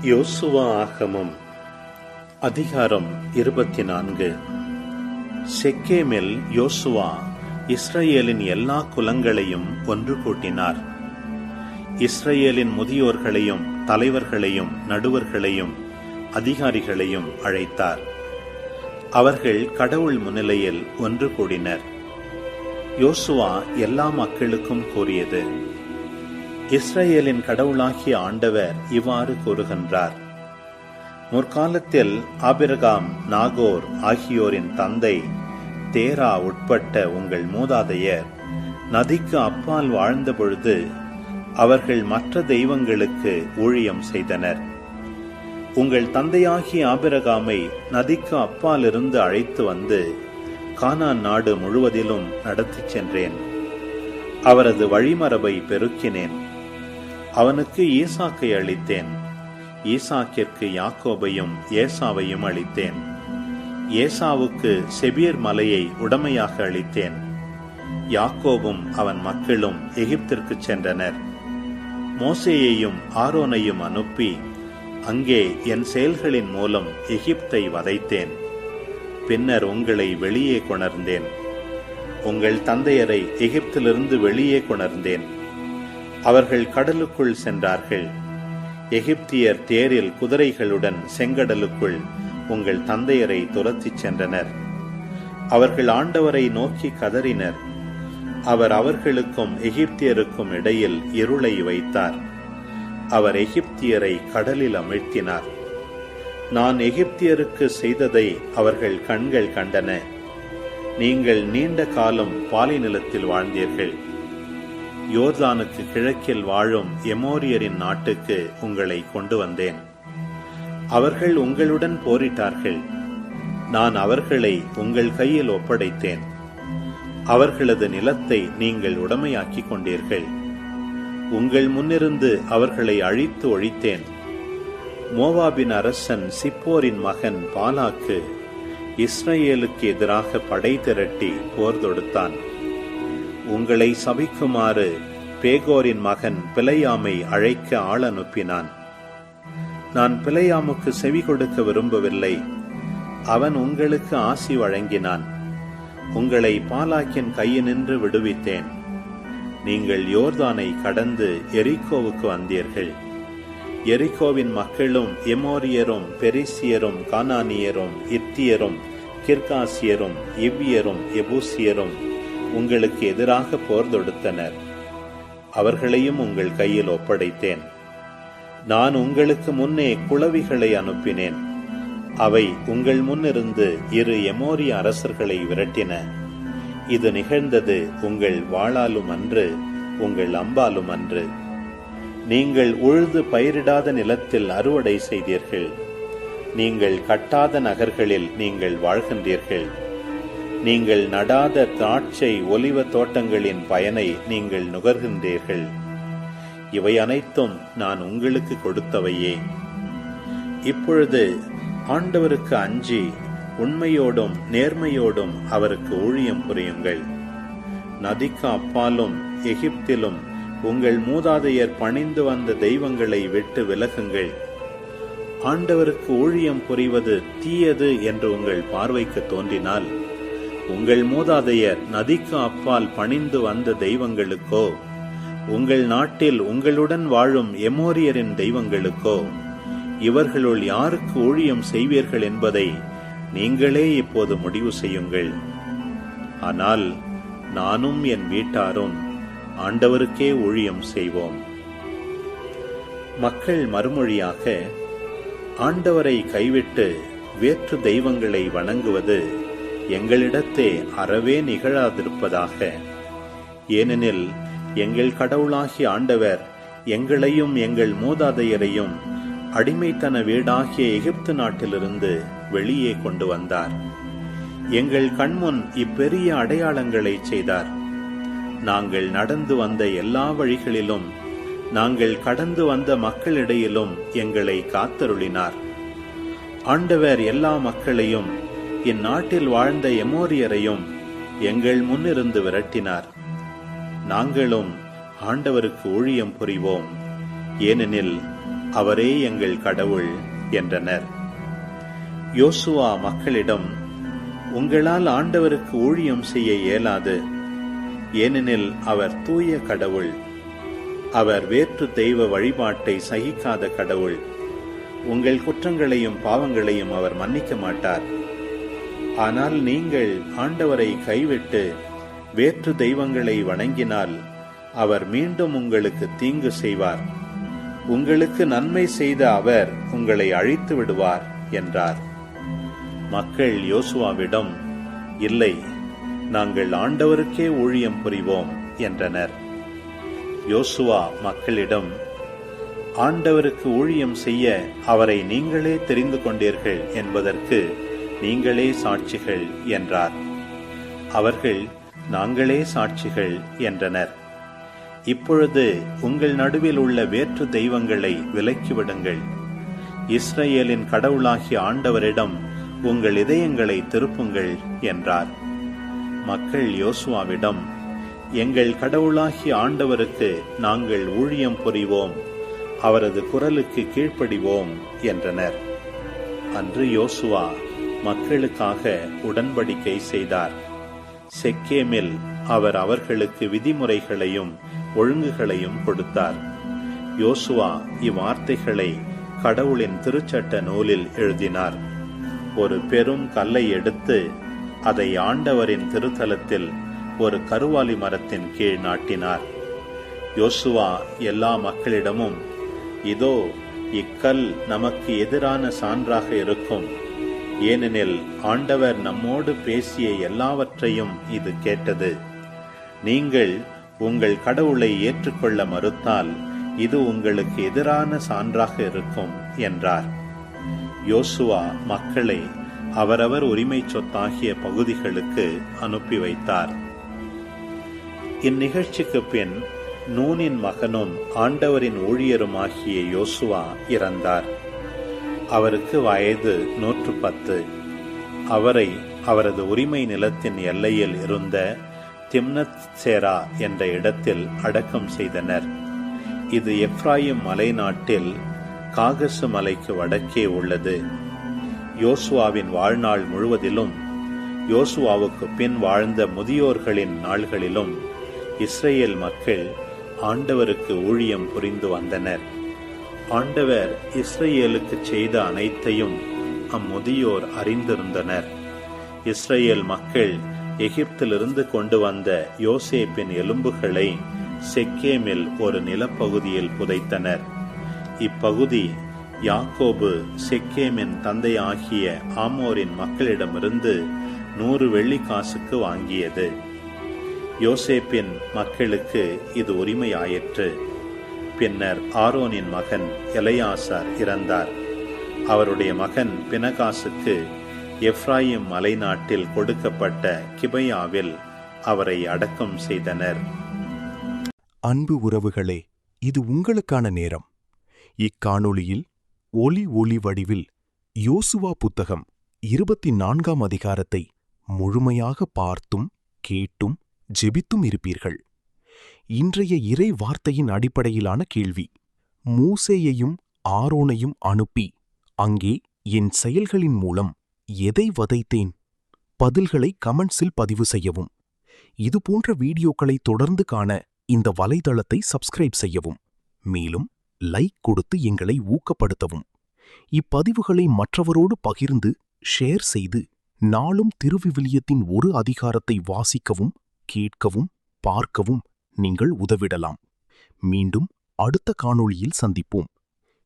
யோசுவா ஆகமம் அதிகாரம் 24. செக்கேமில் யோசுவா இஸ்ரவேலின் எல்லா குலங்களையும் ஒன்று கூட்டினார். இஸ்ரவேலின் முதியோர்களையும் தலைவர்களையும் நடுவர்களையும் அதிகாரிகளையும் அழைத்தார். அவர்கள் கடவுள் முன்னிலையில் ஒன்று கூடினர். யோசுவா எல்லா மக்களுக்கும் கூறியது: இஸ்ரவேலின் கடவுளாகிய ஆண்டவர் இவ்வாறு கூறுகின்றார்: முற்காலத்தில் ஆபிரகாம், நாகோர் ஆகியோரின் தந்தை தேரா உட்பட்ட உங்கள் மூதாதையர் நதிக்கு அப்பால் வாழ்ந்த பொழுது அவர்கள் மற்ற தெய்வங்களுக்கு ஊழியம் செய்தனர். உங்கள் தந்தையாகிய ஆபிரகாமை நதிக்கு அப்பால் இருந்து அழைத்து வந்து கானான் நாடு முழுவதிலும் நடத்திச் சென்றேன். அவரது வழிமரபை பெருக்கினேன். அவனுக்கு ஈசாக்கை அளித்தேன். ஈசாக்கிற்கு யாக்கோபையும் ஏசாவையும் அளித்தேன். ஏசாவுக்கு செபீர் மலையை உடமையாக அளித்தேன். யாக்கோபும் அவன் மக்களும் எகிப்திற்கு சென்றனர். மோசேயையும் ஆரோனையும் அனுப்பி அங்கே என் செயல்களின் மூலம் எகிப்தை வதைத்தேன். பின்னர் உங்களை வெளியே கொணர்ந்தேன். உங்கள் தந்தையரை எகிப்திலிருந்து வெளியே கொணர்ந்தேன். அவர்கள் கடலுக்குள் சென்றார்கள். எகிப்தியர் தேரில் குதிரைகளுடன் செங்கடலுக்குள் உங்கள் தந்தையரை துரத்திச் சென்றனர். அவர்கள் ஆண்டவரை நோக்கி கதறினர். அவர் அவர்களுக்கும் எகிப்தியருக்கும் இடையில் இருளை வைத்தார். அவர் எகிப்தியரை கடலில் அமிழ்த்தினார். நான் எகிப்தியருக்கு செய்ததை அவர்கள் கண்கள் கண்டன. நீங்கள் நீண்ட காலம் பாலை நிலத்தில் வாழ்ந்தீர்கள். யோர்தானுக்கு கிழக்கில் வாழும் எமோரியரின் நாட்டுக்கு உங்களை கொண்டு வந்தேன். அவர்கள் உங்களுடன் போரிட்டார்கள். நான் அவர்களை உங்கள் கையில் ஒப்படைத்தேன். அவர்களது நிலத்தை நீங்கள் உடைமையாக்கிக் கொண்டீர்கள். உங்கள் முன்னிருந்து அவர்களை அழித்து ஒழித்தேன். மோவாபின் அரசன் சிப்போரின் மகன் பாலாக்கு இஸ்ரவேலுக்கு எதிராக படை திரட்டி போர் தொடுத்தான். உங்களை சபிக்குமாறு பேகோரின் மகன் பிலேயாமை அழைக்க ஆள் அனுப்பினான். நான் பிலேயாமுக்கு செவி கொடுக்க விரும்பவில்லை. அவன் உங்களுக்கு ஆசி வழங்கினான். உங்களை பாலாக்கின் கையினின்று விடுவித்தேன். நீங்கள் யோர்தானை கடந்து எரிகோவுக்கு வந்தீர்கள். எரிகோவின் மக்களும் எமோரியரும் பெரிசியரும் கானானியரும் இத்தியரும் கிர்காசியரும் எவ்வியரும் எபூசியரும் உங்களுக்கு எதிராக போர் தொடுத்தனர். அவர்களையும் உங்கள் கையில் ஒப்படைத்தேன். நான் உங்களுக்கு முன்னே குளவிகளை அனுப்பினேன். அவை உங்கள் முன்னிருந்து 2 எமோரிய அரசர்களை விரட்டின. இது நிகழ்ந்தது உங்கள் வாளாலும் அன்று, உங்கள் அம்பாலும் அன்று. நீங்கள் உழுது பயிரிடாத நிலத்தில் அறுவடை செய்தீர்கள். நீங்கள் கட்டாத நகர்களில் நீங்கள் வாழ்கின்றீர்கள். நீங்கள் நடாத திராட்சை ஒலிவ தோட்டங்களின் பயனை நீங்கள் நுகர்கின்றீர்கள். இவை அனைத்தும் நான் உங்களுக்கு கொடுத்தவையே. இப்பொழுது ஆண்டவருக்கு அஞ்சி உண்மையோடும் நேர்மையோடும் அவருக்கு ஊழியம் புரியுங்கள். நதிக்கு அப்பாலும் எகிப்திலும் உங்கள் மூதாதையர் பணிந்து வந்த தெய்வங்களை விட்டு விலகுங்கள். ஆண்டவருக்கு ஊழியம் புரிவது தீயது என்று உங்கள் பார்வைக்கு தோன்றினால், உங்கள் மூதாதையர் நதிக்கு அப்பால் பணிந்து வந்த தெய்வங்களுக்கோ, உங்கள் நாட்டில் உங்களுடன் வாழும் எமோரியரின் தெய்வங்களுக்கோ, இவர்களுள் யாருக்கு ஊழியம் செய்வீர்கள் என்பதை நீங்களே இப்போது முடிவு செய்யுங்கள். ஆனால் நானும் என் வீட்டாரும் ஆண்டவருக்கே ஊழியம் செய்வோம். மக்கள் மறுமொழியாக, ஆண்டவரை கைவிட்டு வேற்று தெய்வங்களை வணங்குவது எங்களிடத்தே அறவே நிகழாதிருப்பதாக. ஏனெனில் எங்கள் கடவுளாகிய ஆண்டவர் எங்களையும் எங்கள் மூதாதையரையும் அடிமைத்தன வீடாகிய எகிப்து நாட்டிலிருந்து வெளியே கொண்டு வந்தார். எங்கள் கண்முன் இப்பெரிய அடையாளங்களை செய்தார். நாங்கள் நடந்து வந்த எல்லா வழிகளிலும், நாங்கள் கடந்து வந்த மக்களிடையிலும் எங்களை காத்தருளினார். ஆண்டவர் எல்லா மக்களையும், இந்நாட்டில் வாழ்ந்த எமோரியரையும் எங்கள் முன்னிருந்து விரட்டினார். நாங்களும் ஆண்டவருக்கு ஊழியம் புரிவோம். ஏனெனில் அவரே எங்கள் கடவுள் என்றனர். யோசுவா மக்களிடம், உங்களால் ஆண்டவருக்கு ஊழியம் செய்ய இயலாது. ஏனெனில் அவர் தூய கடவுள். அவர் வேற்று தெய்வ வழிபாட்டை சகிக்காத கடவுள். உங்கள் குற்றங்களையும் பாவங்களையும் அவர் மன்னிக்க மாட்டார். ஆனால் நீங்கள் ஆண்டவரை கைவிட்டு வேற்று தெய்வங்களை வணங்கினால் அவர் மீண்டும் உங்களுக்கு தீங்கு செய்வார். உங்களுக்கு நன்மை செய்த அவர் உங்களை அழித்து விடுவார் என்றார். மக்கள் யோசுவாவிடம், இல்லை, நாங்கள் ஆண்டவருக்கே ஊழியம் புரிவோம் என்றனர். யோசுவா மக்களிடம், ஆண்டவருக்கு ஊழியம் செய்ய அவரை நீங்களே தெரிந்து கொண்டீர்கள் என்பதற்கு நீங்களே சாட்சிகள் என்றார். அவர்கள், நாங்களே சாட்சிகள் என்றனர். இப்பொழுது உங்கள் நடுவில் உள்ள வேற்று தெய்வங்களை விலக்கிவிடுங்கள். இஸ்ரவேலின் கடவுளாகிய ஆண்டவரிடம் உங்கள் இதயங்களை திருப்புங்கள் என்றார். மக்கள் யோசுவாவிடம், எங்கள் கடவுளாகிய ஆண்டவருக்கு நாங்கள் ஊழியம் புரிவோம், அவரது குரலுக்கு கீழ்ப்படிவோம் என்றனர். அன்று யோசுவா மக்களுக்காக உடன்படிக்கை செய்தார். செக்கேமில் அவர் அவர்களுக்கு விதிமுறைகளையும் ஒழுங்குகளையும் கொடுத்தார். யோசுவா இவ்வார்த்தைகளை கடவுளின் திருச்சட்ட நூலில் எழுதினார். ஒரு பெரும் கல்லை எடுத்து அதை ஆண்டவரின் திருத்தலத்தில் ஒரு கருவாலி மரத்தின் கீழ் நாட்டினார். யோசுவா எல்லா மக்களிடமும், இதோ இக்கல் நமக்கு எதிரான சான்றாக இருக்கும். ஏனெனில் ஆண்டவர் நம்மோடு பேசிய எல்லாவற்றையும் இது கேட்டது. நீங்கள் உங்கள் கடவுளை ஏற்றுக்கொள்ள மறுத்தால் இது உங்களுக்கு எதிரான சான்றாக இருக்கும் என்றார். யோசுவா மக்களை அவரவர் உரிமை சொத்தாகிய பகுதிகளுக்கு அனுப்பி வைத்தார். இந்நிகழ்ச்சிக்கு பின் நூனின் மகனும் ஆண்டவரின் ஊழியருமாகிய யோசுவா இறந்தார். அவருக்கு வயது 110. அவரை அவரது உரிமை நிலத்தின் எல்லையில் இருந்த திம்னத் சேரா என்ற இடத்தில் அடக்கம் செய்தனர். இது எப்ராயிம் மலைநாட்டில் காகசு மலைக்கு வடக்கே உள்ளது. யோசுவாவின் வாழ்நாள் முழுவதிலும், யோசுவாவுக்கு பின் வாழ்ந்த முதியோர்களின் நாள்களிலும் இஸ்ரேல் மக்கள் ஆண்டவருக்கு ஊழியம் புரிந்து வந்தனர். ஆண்டவர் இஸ்ரேலுக்கு செய்த அனைத்தையும் அம்முதியோர் அறிந்திருந்தனர். இஸ்ரேல் மக்கள் எகிப்திலிருந்து கொண்டு வந்த யோசேப்பின் எலும்புகளை செக்கேமில் ஒரு நிலப்பகுதியில் புதைத்தனர். இப்பகுதி யாக்கோபு செக்கேமின் தந்தையாகிய ஆமோரின் மக்களிடமிருந்து 100 வெள்ளிக்காசுக்கு வாங்கியது. யோசேப்பின் மக்களுக்கு இது உரிமையாயிற்று. பின்னர் ஆரோனின் மகன் எலெயாசார் இறந்தார். அவருடைய மகன் பினகாசுக்கு எப்ராயிம் மலைநாட்டில் கொடுக்கப்பட்ட கிபையாவில் அவரை அடக்கம் செய்தனர். அன்பு உறவுகளே, இது உங்களுக்கான நேரம். இக்காணொளியில் ஒளி வடிவில் யோசுவா புத்தகம் 24ஆம் அதிகாரத்தை முழுமையாக பார்த்தும் கேட்டும் ஜெபித்தும் இருப்பீர்கள். இன்றைய இறை வார்த்தையின் அடிப்படையிலான கேள்வி: மூசேயையும் ஆரோனையும் அனுப்பி அங்கே என் செயல்களின் மூலம் எதை வதைத்தேன்? பதில்களை கமெண்ட்ஸில் பதிவு செய்யவும். இதுபோன்ற வீடியோக்களை தொடர்ந்து காண இந்த வலைதளத்தை சப்ஸ்கிரைப் செய்யவும். மேலும் லைக் கொடுத்து எங்களை ஊக்கப்படுத்தவும். இப்பதிவுகளை மற்றவரோடு பகிர்ந்து ஷேர் செய்து நாளும் திருவிவிலியத்தின் ஒரு அதிகாரத்தை வாசிக்கவும், கேட்கவும், பார்க்கவும் நீங்கள் உதவிடலாம். மீண்டும் அடுத்த காணொளியில் சந்திப்போம்.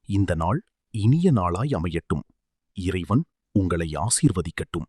இந்த நாள் இனிய நாளாய் அமையட்டும். இறைவன் உங்களை ஆசீர்வதிக்கட்டும்.